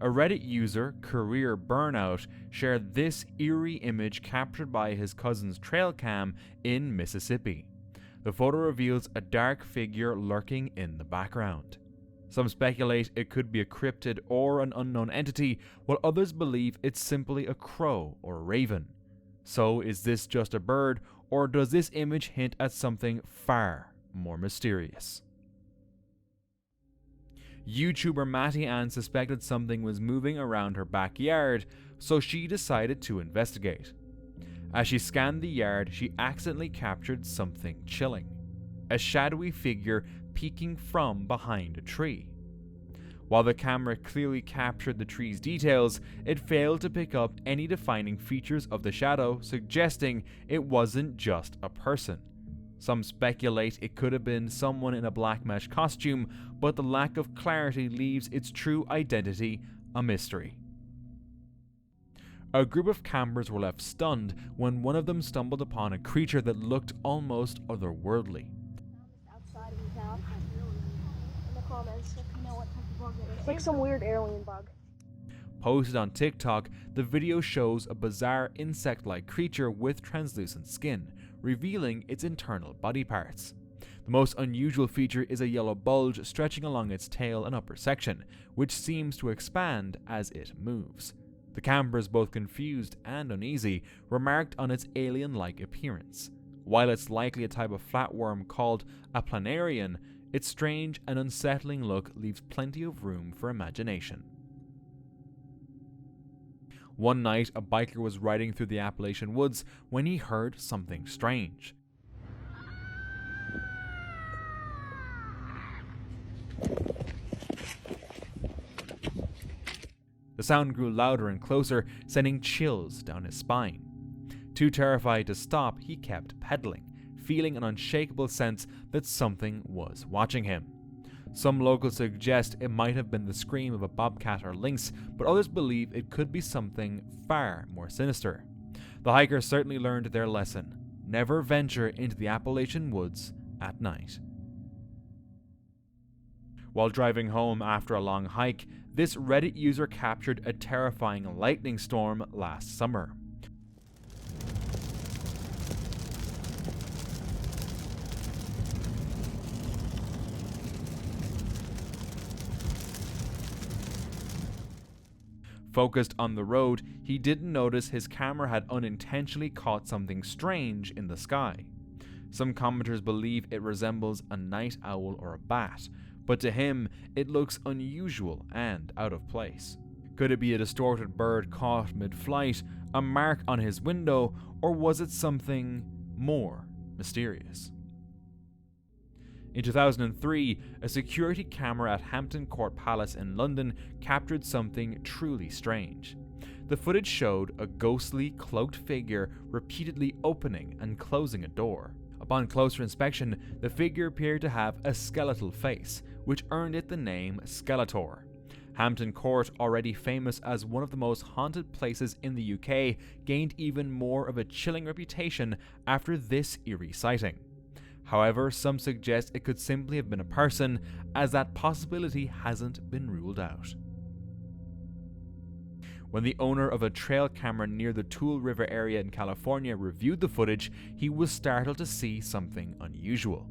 A Reddit user, Career Burnout, shared this eerie image captured by his cousin's trail cam in Mississippi. The photo reveals a dark figure lurking in the background. Some speculate it could be a cryptid or an unknown entity, while others believe it's simply a crow or a raven. So is this just a bird, or does this image hint at something far more mysterious? YouTuber Matty Ann suspected something was moving around her backyard, so she decided to investigate. As she scanned the yard, she accidentally captured something chilling: a shadowy figure peeking from behind a tree. While the camera clearly captured the tree's details, it failed to pick up any defining features of the shadow, suggesting it wasn't just a person. Some speculate it could have been someone in a black mesh costume, but the lack of clarity leaves its true identity a mystery. A group of campers were left stunned when one of them stumbled upon a creature that looked almost otherworldly. Outside of town. In the comments, if you know what type of bug it is. It's like some weird alien bug. Posted on TikTok, the video shows a bizarre insect-like creature with translucent skin, revealing its internal body parts. The most unusual feature is a yellow bulge stretching along its tail and upper section, which seems to expand as it moves. The campers, both confused and uneasy, remarked on its alien-like appearance. While it's likely a type of flatworm called a planarian, its strange and unsettling look leaves plenty of room for imagination. One night, a biker was riding through the Appalachian woods when he heard something strange. The sound grew louder and closer, sending chills down his spine. Too terrified to stop, he kept pedaling, feeling an unshakable sense that something was watching him. Some locals suggest it might have been the scream of a bobcat or lynx, but others believe it could be something far more sinister. The hikers certainly learned their lesson: never venture into the Appalachian woods at night. While driving home after a long hike, this Reddit user captured a terrifying lightning storm last summer. Focused on the road, he didn't notice his camera had unintentionally caught something strange in the sky. Some commenters believe it resembles a night owl or a bat, but to him, it looks unusual and out of place. Could it be a distorted bird caught mid-flight, a mark on his window, or was it something more mysterious? In 2003, a security camera at Hampton Court Palace in London captured something truly strange. The footage showed a ghostly, cloaked figure repeatedly opening and closing a door. Upon closer inspection, the figure appeared to have a skeletal face, which earned it the name Skeletor. Hampton Court, already famous as one of the most haunted places in the UK, gained even more of a chilling reputation after this eerie sighting. However, some suggest it could simply have been a person, as that possibility hasn't been ruled out. When the owner of a trail camera near the Tool River area in California reviewed the footage, he was startled to see something unusual.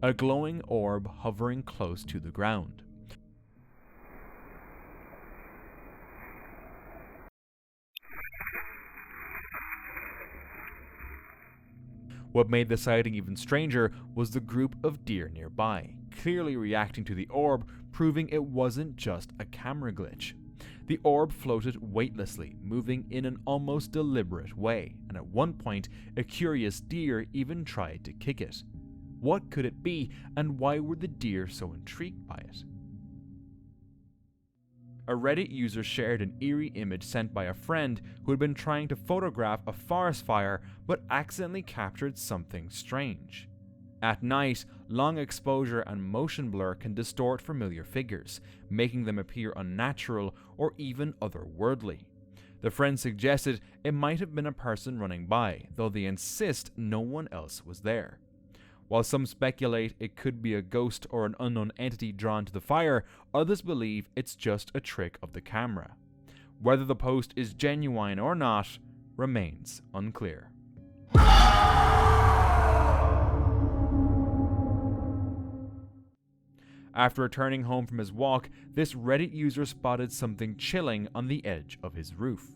A glowing orb hovering close to the ground. What made the sighting even stranger was the group of deer nearby, clearly reacting to the orb, proving it wasn't just a camera glitch. The orb floated weightlessly, moving in an almost deliberate way, and at one point, a curious deer even tried to kick it. What could it be, and why were the deer so intrigued by it? A Reddit user shared an eerie image sent by a friend who had been trying to photograph a forest fire but accidentally captured something strange. At night, long exposure and motion blur can distort familiar figures, making them appear unnatural or even otherworldly. The friends suggested it might have been a person running by, though they insist no one else was there. While some speculate it could be a ghost or an unknown entity drawn to the fire, others believe it's just a trick of the camera. Whether the post is genuine or not remains unclear. After returning home from his walk, this Reddit user spotted something chilling on the edge of his roof.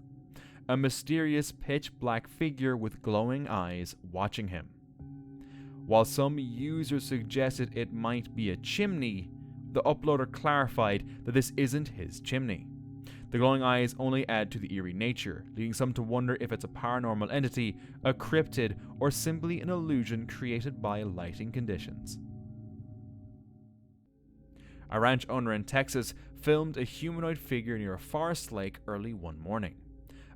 A mysterious pitch-black figure with glowing eyes watching him. While some users suggested it might be a chimney, the uploader clarified that this isn't his chimney. The glowing eyes only add to the eerie nature, leading some to wonder if it's a paranormal entity, a cryptid, or simply an illusion created by lighting conditions. A ranch owner in Texas filmed a humanoid figure near a forest lake early one morning.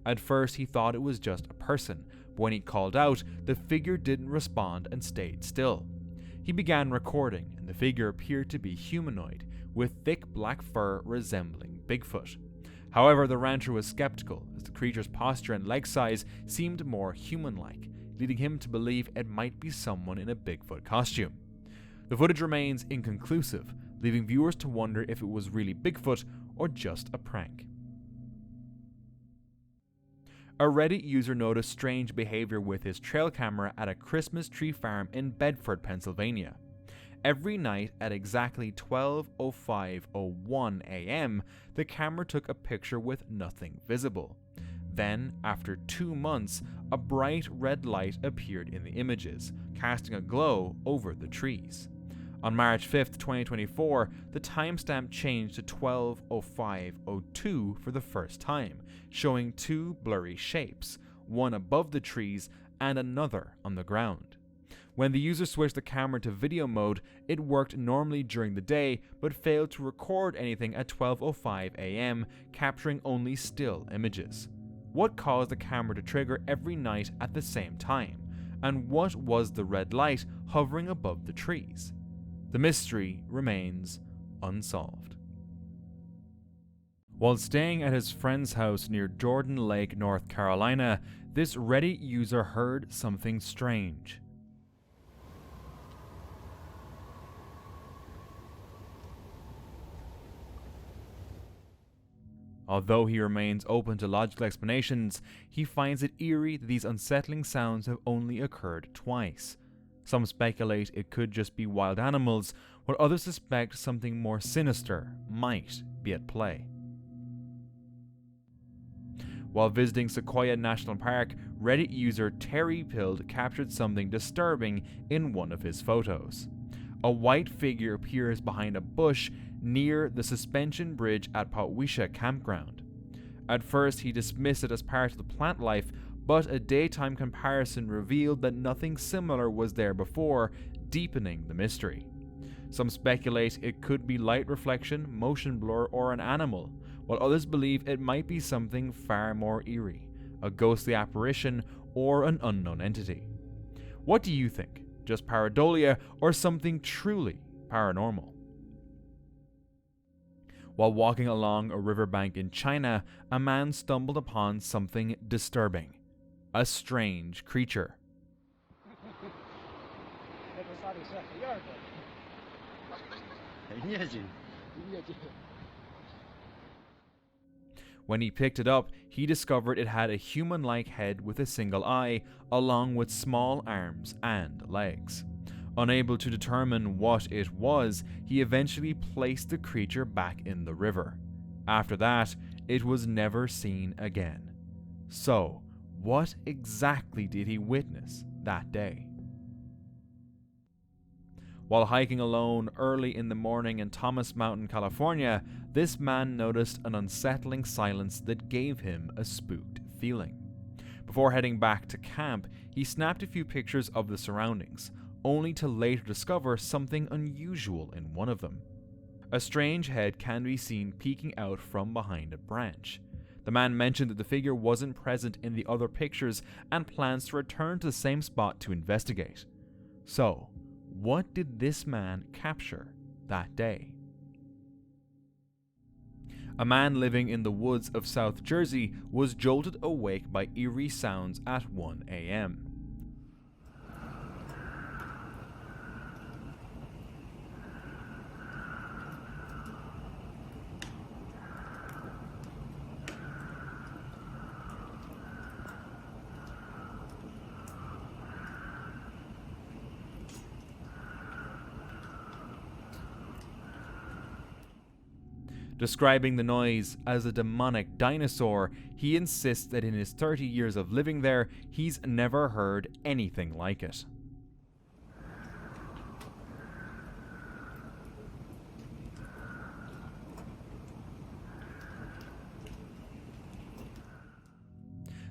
At first he thought it was just a person, but when he called out, the figure didn't respond and stayed still. He began recording, and the figure appeared to be humanoid, with thick black fur resembling Bigfoot. However, the rancher was skeptical, as the creature's posture and leg size seemed more human-like, leading him to believe it might be someone in a Bigfoot costume. The footage remains inconclusive, leaving viewers to wonder if it was really Bigfoot or just a prank. A Reddit user noticed strange behavior with his trail camera at a Christmas tree farm in Bedford, Pennsylvania. Every night at exactly 12:05:01 a.m., the camera took a picture with nothing visible. Then, after 2 months, a bright red light appeared in the images, casting a glow over the trees. On March 5th, 2024, the timestamp changed to 12:05:02 for the first time, showing 2 blurry shapes, one above the trees and another on the ground. When the user switched the camera to video mode, it worked normally during the day, but failed to record anything at 12:05 a.m., capturing only still images. What caused the camera to trigger every night at the same time? And what was the red light hovering above the trees? The mystery remains unsolved. While staying at his friend's house near Jordan Lake, North Carolina, this Reddit user heard something strange. Although he remains open to logical explanations, he finds it eerie that these unsettling sounds have only occurred twice. Some speculate it could just be wild animals, while others suspect something more sinister might be at play. While visiting Sequoia National Park, Reddit user Terry Pilled captured something disturbing in one of his photos. A white figure appears behind a bush near the suspension bridge at Potwisha Campground. At first, he dismissed it as part of the plant life, but a daytime comparison revealed that nothing similar was there before, deepening the mystery. Some speculate it could be light reflection, motion blur, or an animal, while others believe it might be something far more eerie, a ghostly apparition or an unknown entity. What do you think? Just pareidolia or something truly paranormal? While walking along a riverbank in China, a man stumbled upon something disturbing. A strange creature. When he picked it up, he discovered it had a human-like head with a single eye, along with small arms and legs. Unable to determine what it was, he eventually placed the creature back in the river. After that, it was never seen again. So, what exactly did he witness that day? While hiking alone early in the morning in Thomas Mountain, California, this man noticed an unsettling silence that gave him a spooked feeling. Before heading back to camp, he snapped a few pictures of the surroundings, only to later discover something unusual in one of them. A strange head can be seen peeking out from behind a branch. The man mentioned that the figure wasn't present in the other pictures and plans to return to the same spot to investigate. So, what did this man capture that day? A man living in the woods of South Jersey was jolted awake by eerie sounds at 1 a.m. Describing the noise as a demonic dinosaur, he insists that in his 30 years of living there, he's never heard anything like it.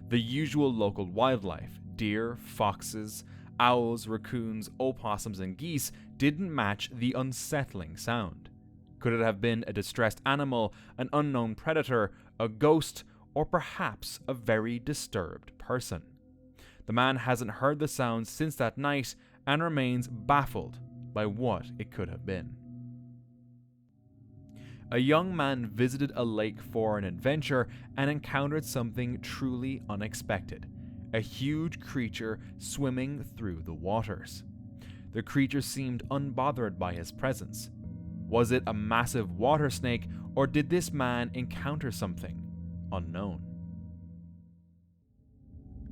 The usual local wildlife, deer, foxes, owls, raccoons, opossums, and geese, didn't match the unsettling sound. Could it have been a distressed animal, an unknown predator, a ghost, or perhaps a very disturbed person? The man hasn't heard the sound since that night and remains baffled by what it could have been. A young man visited a lake for an adventure and encountered something truly unexpected: a huge creature swimming through the waters. The creature seemed unbothered by his presence. Was it a massive water snake, or did this man encounter something unknown?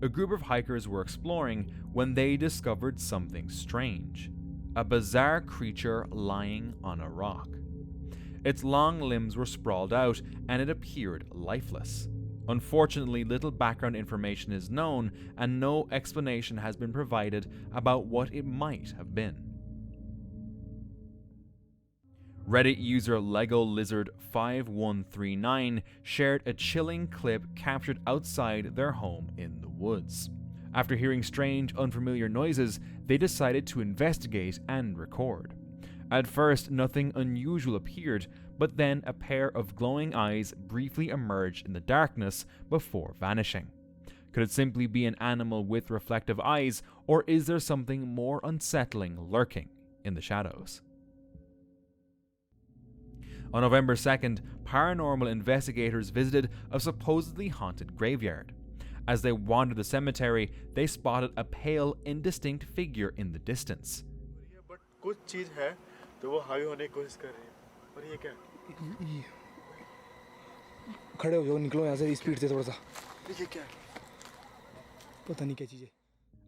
A group of hikers were exploring when they discovered something strange: a bizarre creature lying on a rock. Its long limbs were sprawled out and it appeared lifeless. Unfortunately, little background information is known and no explanation has been provided about what it might have been. Reddit user Lego Lizard 5139 shared a chilling clip captured outside their home in the woods. After hearing strange, unfamiliar noises, they decided to investigate and record. At first, nothing unusual appeared, but then a pair of glowing eyes briefly emerged in the darkness before vanishing. Could it simply be an animal with reflective eyes, or is there something more unsettling lurking in the shadows? On November 2nd, paranormal investigators visited a supposedly haunted graveyard. As they wandered the cemetery, they spotted a pale, indistinct figure in the distance.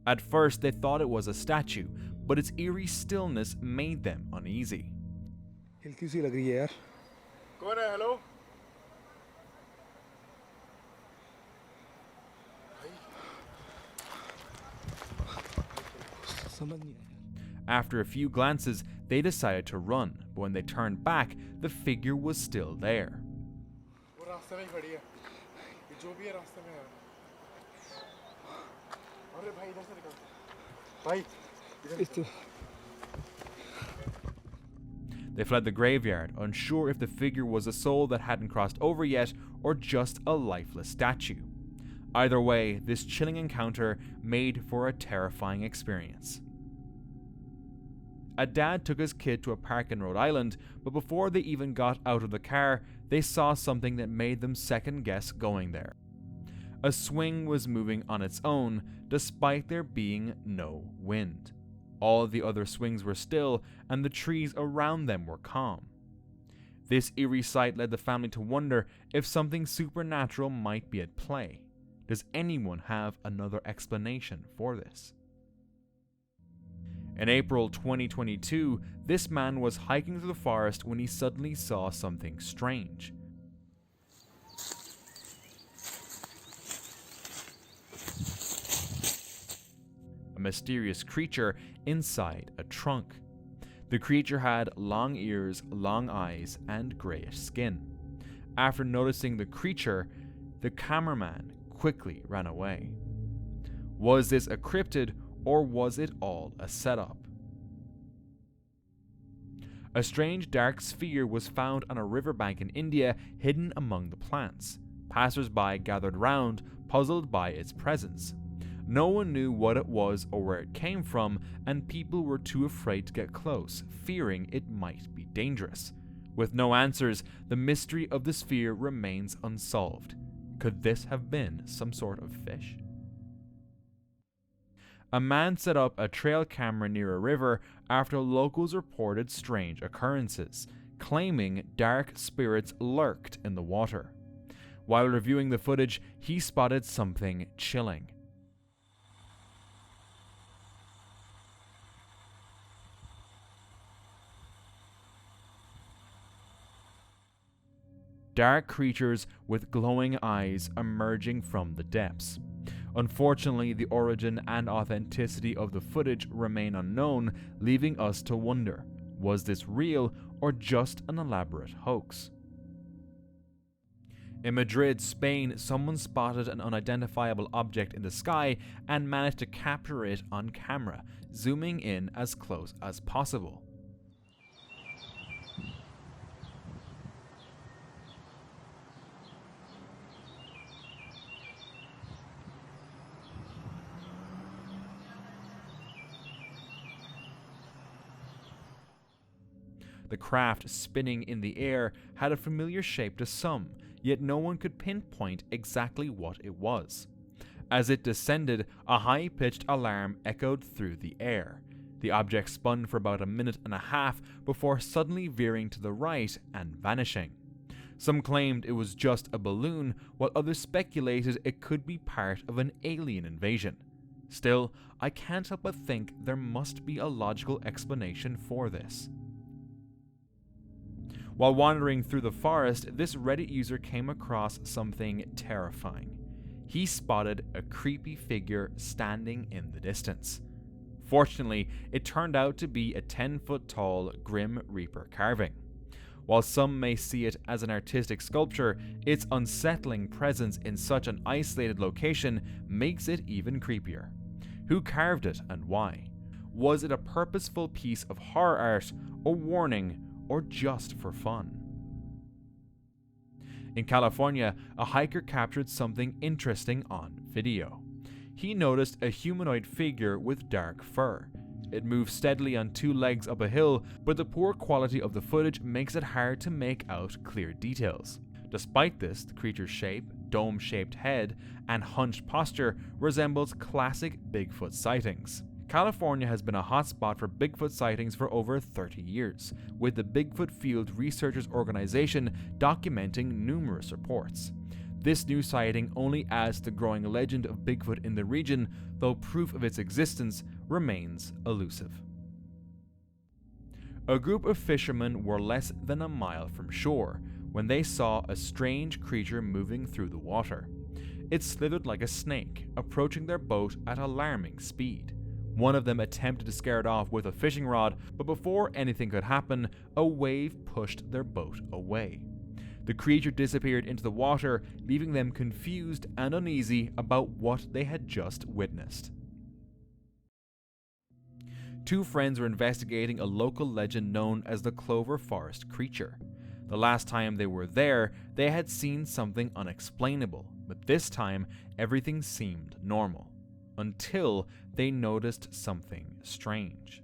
At first, they thought it was a statue, but its eerie stillness made them uneasy. Hello? After a few glances, they decided to run, but when they turned back, the figure was still there. They fled the graveyard, unsure if the figure was a soul that hadn't crossed over yet or just a lifeless statue. Either way, this chilling encounter made for a terrifying experience. A dad took his kid to a park in Rhode Island, but before they even got out of the car, they saw something that made them second guess going there. A swing was moving on its own, despite there being no wind. All the other swings were still, and the trees around them were calm. This eerie sight led the family to wonder if something supernatural might be at play. Does anyone have another explanation for this? In April 2022, this man was hiking through the forest when he suddenly saw something strange. A mysterious creature inside a trunk. The creature had long ears, long eyes, and grayish skin. After noticing the creature, the cameraman quickly ran away. Was this a cryptid, or was it all a setup? A strange dark sphere was found on a riverbank in India, hidden among the plants. Passers-by gathered round, puzzled by its presence. No one knew what it was or where it came from, and people were too afraid to get close, fearing it might be dangerous. With no answers, the mystery of the sphere remains unsolved. Could this have been some sort of fish? A man set up a trail camera near a river after locals reported strange occurrences, claiming dark spirits lurked in the water. While reviewing the footage, he spotted something chilling. Dark creatures with glowing eyes emerging from the depths. Unfortunately, the origin and authenticity of the footage remain unknown, leaving us to wonder, was this real or just an elaborate hoax? In Madrid, Spain, someone spotted an unidentifiable object in the sky and managed to capture it on camera, zooming in as close as possible. The craft, spinning in the air, had a familiar shape to some, yet no one could pinpoint exactly what it was. As it descended, a high-pitched alarm echoed through the air. The object spun for about a minute and a half before suddenly veering to the right and vanishing. Some claimed it was just a balloon, while others speculated it could be part of an alien invasion. Still, I can't help but think there must be a logical explanation for this. While wandering through the forest, this Reddit user came across something terrifying. He spotted a creepy figure standing in the distance. Fortunately, it turned out to be a 10-foot-tall Grim Reaper carving. While some may see it as an artistic sculpture, its unsettling presence in such an isolated location makes it even creepier. Who carved it and why? Was it a purposeful piece of horror art, a warning, or just for fun? In California, a hiker captured something interesting on video. He noticed a humanoid figure with dark fur. It moved steadily on two legs up a hill, but the poor quality of the footage makes it hard to make out clear details. Despite this, the creature's shape, dome-shaped head, and hunched posture resembles classic Bigfoot sightings. California has been a hotspot for Bigfoot sightings for over 30 years, with the Bigfoot Field Researchers Organization documenting numerous reports. This new sighting only adds to the growing legend of Bigfoot in the region, though proof of its existence remains elusive. A group of fishermen were less than a mile from shore when they saw a strange creature moving through the water. It slithered like a snake, approaching their boat at alarming speed. One of them attempted to scare it off with a fishing rod, but before anything could happen, a wave pushed their boat away. The creature disappeared into the water, leaving them confused and uneasy about what they had just witnessed. Two friends were investigating a local legend known as the Clover Forest Creature. The last time they were there, they had seen something unexplainable, but this time everything seemed normal. Until they noticed something strange.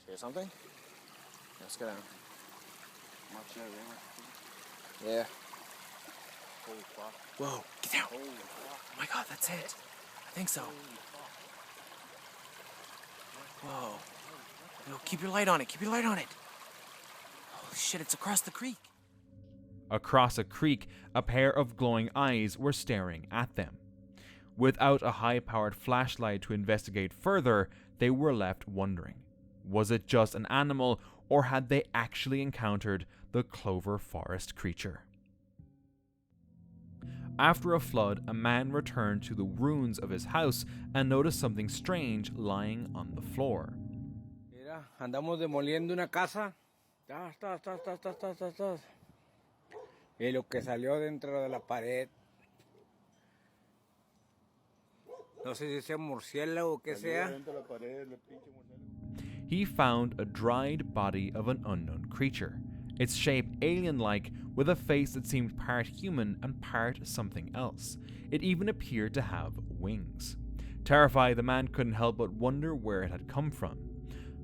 Hear something? Let's go down. Yeah. Holy fuck. Whoa, get down. Holy fuck. Oh my god, that's it. I think so. Whoa. Yo, keep your light on it. Keep your light on it. Oh shit, it's across the creek. Across a creek, a pair of glowing eyes were staring at them. Without a high-powered flashlight to investigate further, they were left wondering. Was it just an animal, or had they actually encountered the Clover Forest Creature? After a flood, a man returned to the ruins of his house and noticed something strange lying on the floor. Mira, andamos demoliendo una casa. Ta. Y lo que salió dentro de la pared. No sé si sea murciélago o qué sea. He found a dried body of an unknown creature, its shape alien-like, with a face that seemed part human and part something else. It even appeared to have wings. Terrified, the man couldn't help but wonder where it had come from.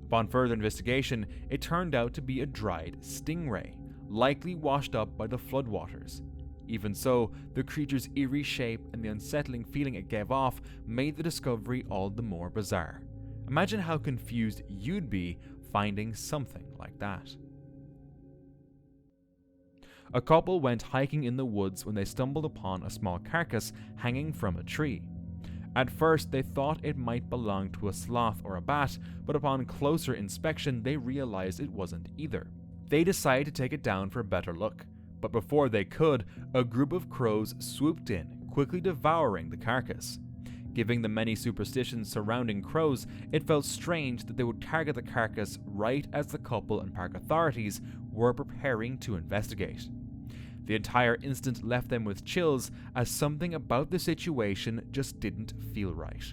Upon further investigation, it turned out to be a dried stingray, likely washed up by the floodwaters. Even so, the creature's eerie shape and the unsettling feeling it gave off made the discovery all the more bizarre. Imagine how confused you'd be finding something like that. A couple went hiking in the woods when they stumbled upon a small carcass hanging from a tree. At first, they thought it might belong to a sloth or a bat, but upon closer inspection, they realized it wasn't either. They decided to take it down for a better look, but before they could, a group of crows swooped in, quickly devouring the carcass. Given the many superstitions surrounding crows, it felt strange that they would target the carcass right as the couple and park authorities were preparing to investigate. The entire incident left them with chills, as something about the situation just didn't feel right.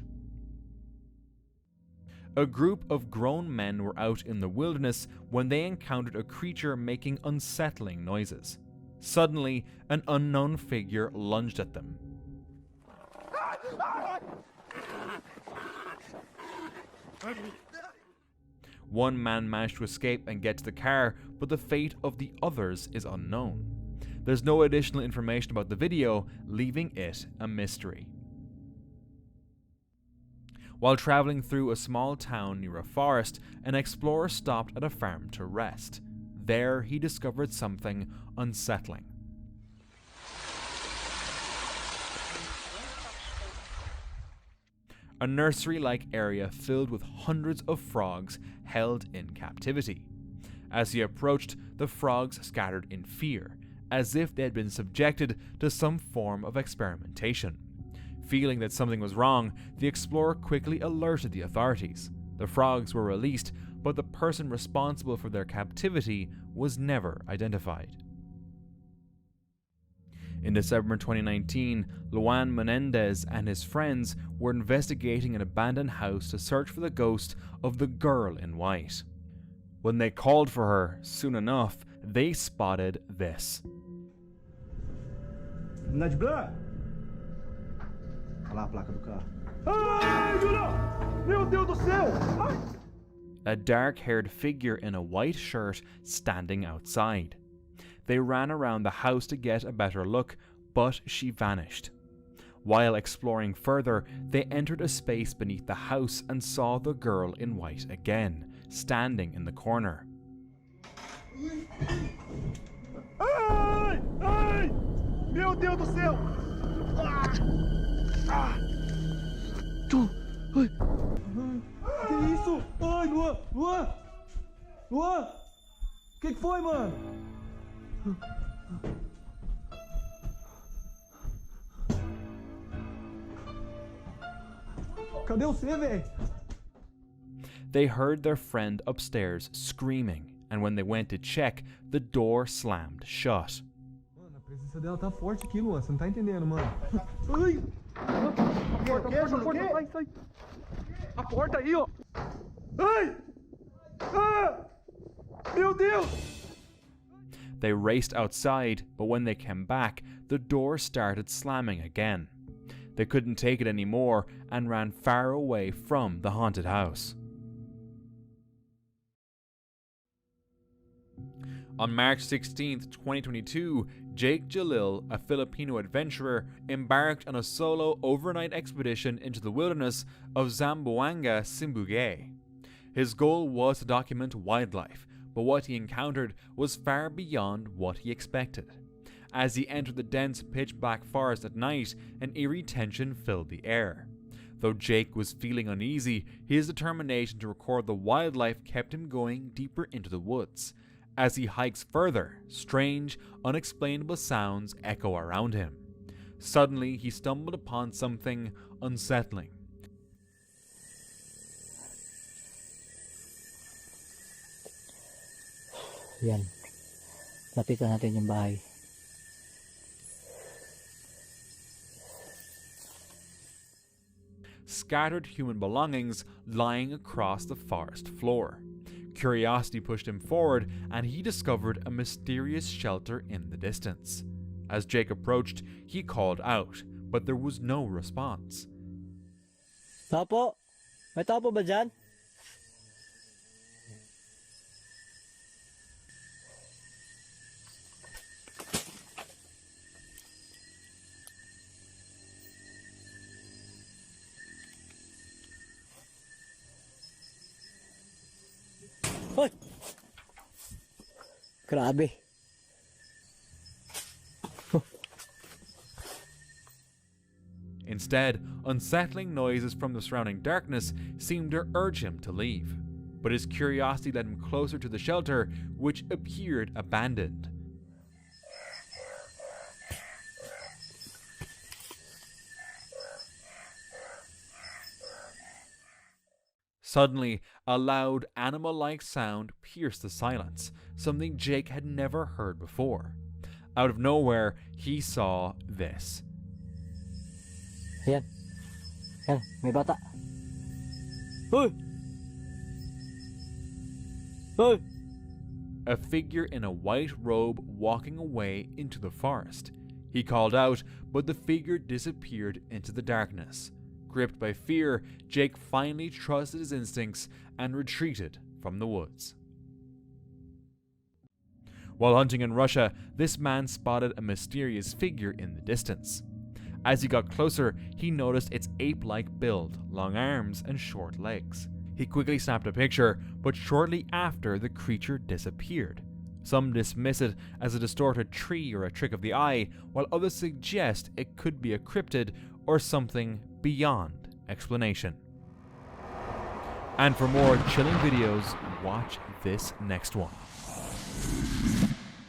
A group of grown men were out in the wilderness when they encountered a creature making unsettling noises. Suddenly, an unknown figure lunged at them. One man managed to escape and get to the car, but the fate of the others is unknown. There's no additional information about the video, leaving it a mystery. While traveling through a small town near a forest, an explorer stopped at a farm to rest. There, he discovered something unsettling. A nursery-like area filled with hundreds of frogs held in captivity. As he approached, the frogs scattered in fear, as if they had been subjected to some form of experimentation. Feeling that something was wrong, the explorer quickly alerted the authorities. The frogs were released, but the person responsible for their captivity was never identified. In December 2019, Luan Menendez and his friends were investigating an abandoned house to search for the ghost of the girl in white. When they called for her, soon enough, they spotted this. Olha lá a placa do carro. Ai, Julião! Meu Deus do céu! Ai! A dark-haired figure in a white shirt standing outside. They ran around the house to get a better look, but she vanished. While exploring further, they entered a space beneath the house and saw the girl in white again, standing in the corner. Ai! Ai! Meu Deus do céu! Ah! Ai! Que isso? Ai, Luan! Luan! Luan! Que foi, mano? Cadê você, velho? They heard their friend upstairs screaming, and when they went to check, the door slammed shut. Mano, a presença dela tá forte aqui, Luan. Você não tá entendendo, mano. Ai! A porta, sai! A porta aí, ó! Ai! Ah! Meu Deus! They raced outside, but when they came back, the door started slamming again. They couldn't take it anymore and ran far away from the haunted house. On March 16th, 2022, Jake Jalil, a Filipino adventurer, embarked on a solo overnight expedition into the wilderness of Zamboanga, Simbugay. His goal was to document wildlife, but what he encountered was far beyond what he expected. As he entered the dense pitch-black forest at night, an eerie tension filled the air. Though Jake was feeling uneasy, his determination to record the wildlife kept him going deeper into the woods. As he hikes further, strange, unexplainable sounds echo around him. Suddenly, he stumbled upon something unsettling. Yan. Lapitan natin yung bahay. Scattered human belongings lying across the forest floor. Curiosity pushed him forward, and he discovered a mysterious shelter in the distance. As Jake approached, he called out, but there was no response. Tao po? May tao po ba dyan? Hoy! Grabe. Instead, unsettling noises from the surrounding darkness seemed to urge him to leave. But his curiosity led him closer to the shelter, which appeared abandoned. Suddenly, a loud, animal-like sound pierced the silence, something Jake had never heard before. Out of nowhere, he saw this. Ayan. Ayan, may bata. Hoy! Hoy! A figure in a white robe walking away into the forest. He called out, but the figure disappeared into the darkness. Gripped by fear, Jake finally trusted his instincts and retreated from the woods. While hunting in Russia, this man spotted a mysterious figure in the distance. As he got closer, he noticed its ape-like build, long arms and short legs. He quickly snapped a picture, but shortly after, the creature disappeared. Some dismiss it as a distorted tree or a trick of the eye, while others suggest it could be a cryptid or something beyond explanation. And for more chilling videos, watch this next one.